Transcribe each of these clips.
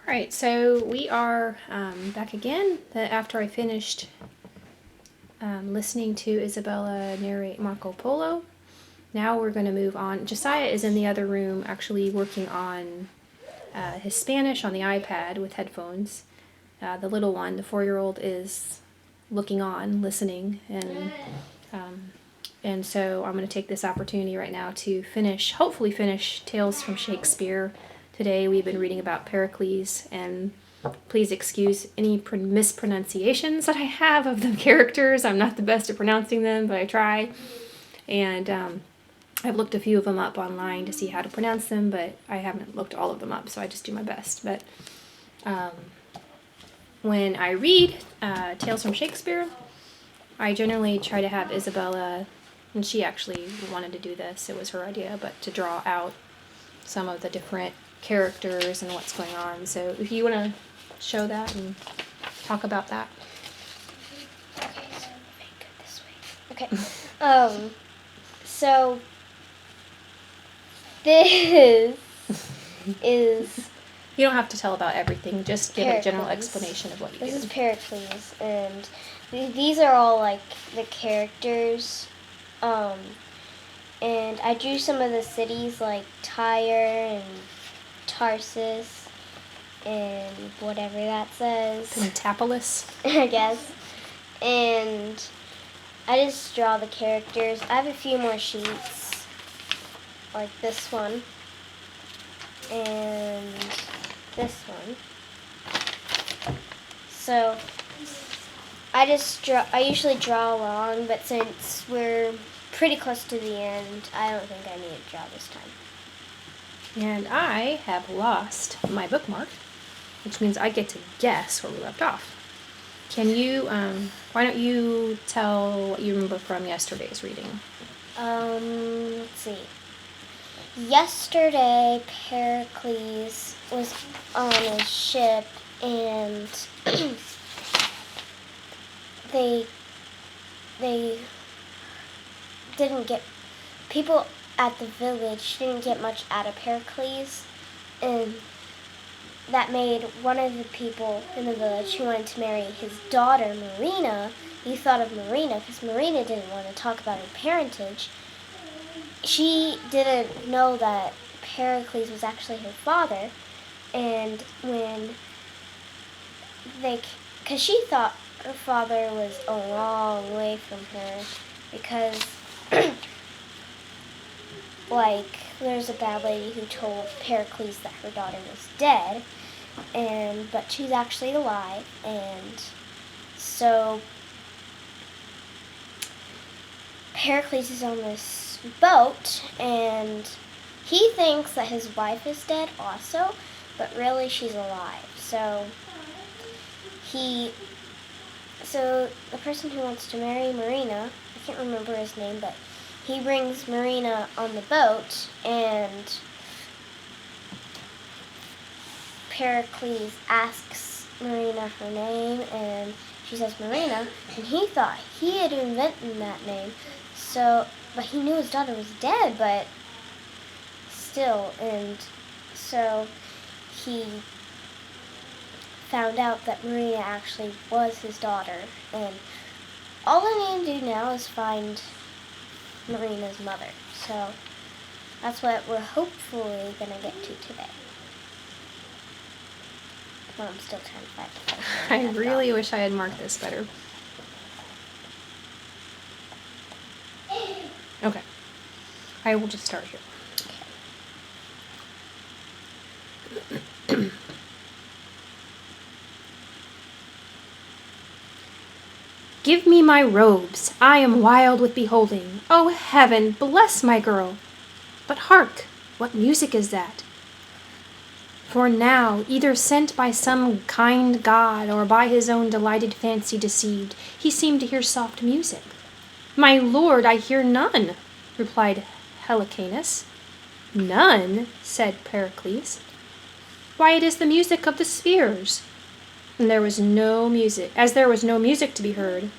All right, so we are back again after I finished listening to Isabella narrate Marco Polo. Now we're going to move on. Josiah is in the other room actually working on his Spanish on the iPad with headphones. The little one, the 4-year-old, is looking on, listening, and so I'm going to take this opportunity right now to hopefully finish Tales from Shakespeare. Today we've been reading about Pericles, and please excuse any mispronunciations that I have of the characters. I'm not the best at pronouncing them, but I try. And I've looked a few of them up online to see how to pronounce them, but I haven't looked all of them up, so I just do my best. But when I read Tales from Shakespeare, I generally try to have Isabella, and she actually wanted to do this, it was her idea, but to draw out some of the different characters and what's going on. So if you want to show that and talk about that. Okay, so make it this way. Okay. So this is You don't have to tell about everything, just give Pericles. a general explanation of what you do. This is Pericles, and these are all like the characters. And I drew some of the cities like Tyre and Tarsus and whatever that says. Pentapolis. I guess. And I just draw the characters. I have a few more sheets, like this one and this one. So I usually draw along, but since we're pretty close to the end, I don't think I need to draw this time. And I have lost my bookmark, which means I get to guess where we left off. Can you, why don't you tell what you remember from yesterday's reading? Let's see. Yesterday, Pericles was on a ship, and they didn't get, people at the village didn't get much out of Pericles, and that made one of the people in the village who wanted to marry his daughter, Marina. He thought of Marina because Marina didn't want to talk about her parentage. She didn't know that Pericles was actually her father, and because she thought her father was a long way from her, because there's a bad lady who told Pericles that her daughter was dead, but she's actually alive, and so Pericles is on this boat, and he thinks that his wife is dead also, but really she's alive. So the person who wants to marry Marina, I can't remember his name, but he brings Marina on the boat, and Pericles asks Marina her name, and she says Marina, and he thought he had invented that name, but he knew his daughter was dead, but still, and so he found out that Marina actually was his daughter, and all I need to do now is find Marina's mother. So that's what we're hopefully going to get to today. Well, I'm still trying to find it. I really wish I had marked this better. Okay. I will just start here. Okay. Give me my robes, I am wild with beholding. O heaven, bless my girl! But hark, what music is that? For now, either sent by some kind god, or by his own delighted fancy deceived, he seemed to hear soft music. My lord, I hear none, replied Helicanus. None, said Pericles. Why, it is the music of the spheres. And there was no music, to be heard.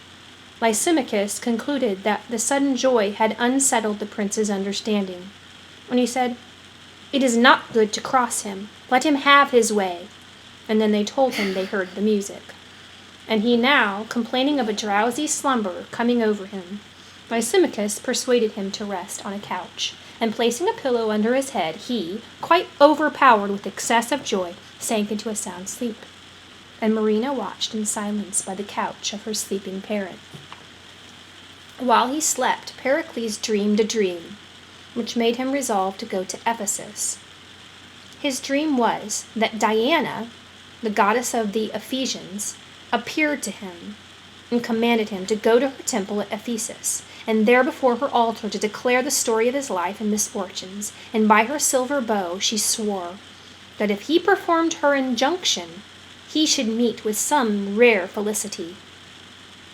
Lysimachus concluded that the sudden joy had unsettled the prince's understanding, and he said, "It is not good to cross him. Let him have his way." and then they told him they heard the music. And he now, complaining of a drowsy slumber coming over him, Lysimachus persuaded him to rest on a couch, and placing a pillow under his head, he, quite overpowered with excess of joy, sank into a sound sleep. And Marina watched in silence by the couch of her sleeping parent. While he slept, Pericles dreamed a dream, which made him resolve to go to Ephesus. His dream was that Diana, the goddess of the Ephesians, appeared to him and commanded him to go to her temple at Ephesus, and there before her altar to declare the story of his life and misfortunes, and by her silver bow she swore that if he performed her injunction, he should meet with some rare felicity.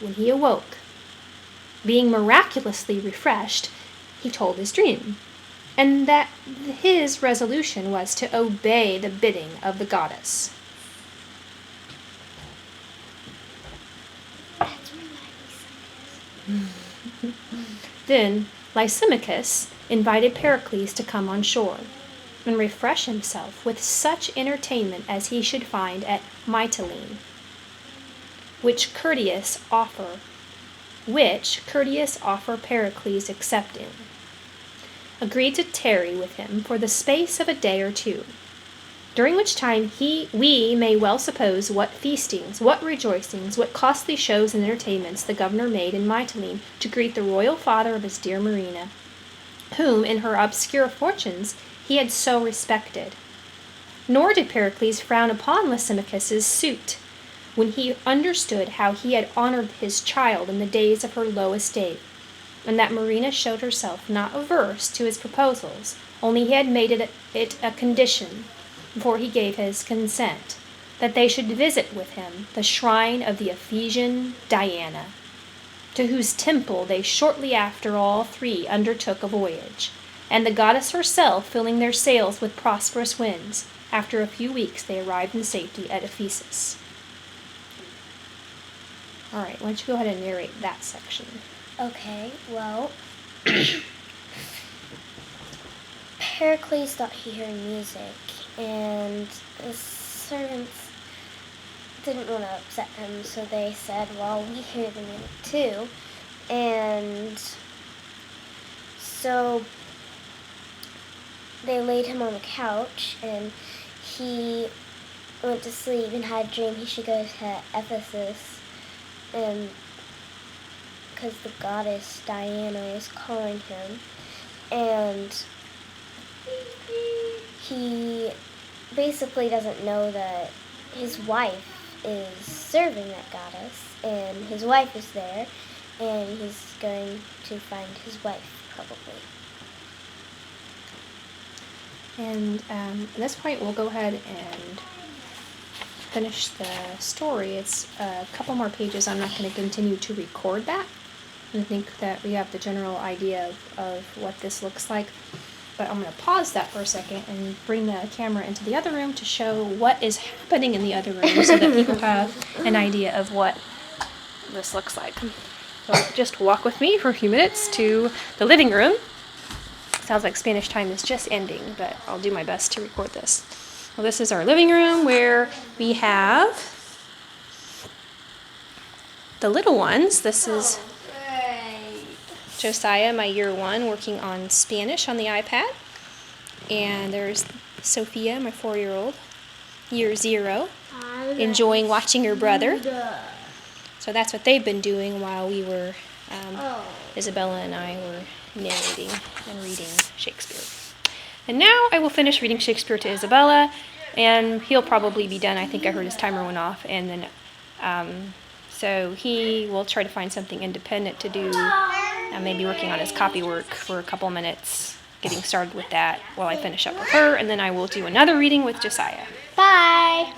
When he awoke, being miraculously refreshed, he told his dream, and that his resolution was to obey the bidding of the goddess. Then Lysimachus invited Pericles to come on shore and refresh himself with such entertainment as he should find at Mytilene, which courteous offer Pericles accepting, agreed to tarry with him for the space of a day or two, during which time we may well suppose what feastings, what rejoicings, what costly shows and entertainments the governor made in Mytilene to greet the royal father of his dear Marina, whom in her obscure fortunes he had so respected. Nor did Pericles frown upon Lysimachus's suit, when he understood how he had honored his child in the days of her low estate, and that Marina showed herself not averse to his proposals, only he had made it a condition, before he gave his consent, that they should visit with him the shrine of the Ephesian Diana, to whose temple they shortly after all three undertook a voyage, and the goddess herself filling their sails with prosperous winds. After a few weeks they arrived in safety at Ephesus. All right, why don't you go ahead and narrate that section? Okay, well, Pericles thought he heard music, and the servants didn't want to upset him, so they said, well, we hear the music too. And so they laid him on the couch, and he went to sleep and had a dream he should go to Ephesus, and because the goddess Diana was calling him, and he basically doesn't know that his wife is serving that goddess, and his wife is there, and he's going to find his wife, probably. And at this point, we'll go ahead and finish the story. It's a couple more pages. I'm not going to continue to record that. I think that we have the general idea of what this looks like. But I'm going to pause that for a second and bring the camera into the other room to show what is happening in the other room so that people have an idea of what this looks like. So just walk with me for a few minutes to the living room. Sounds like Spanish time is just ending, but I'll do my best to record this. Well, this is our living room where we have the little ones. This is Josiah, my year 1, working on Spanish on the iPad. And there's Sophia, my 4-year-old, year 0, enjoying watching her brother. So that's what they've been doing while we were, Isabella and I were narrating and reading Shakespeare. And now I will finish reading Shakespeare to Isabella, and he'll probably be done. I think I heard his timer went off, and then so he will try to find something independent to do, maybe working on his copy work for a couple minutes, getting started with that while I finish up with her, and then I will do another reading with Josiah. Bye!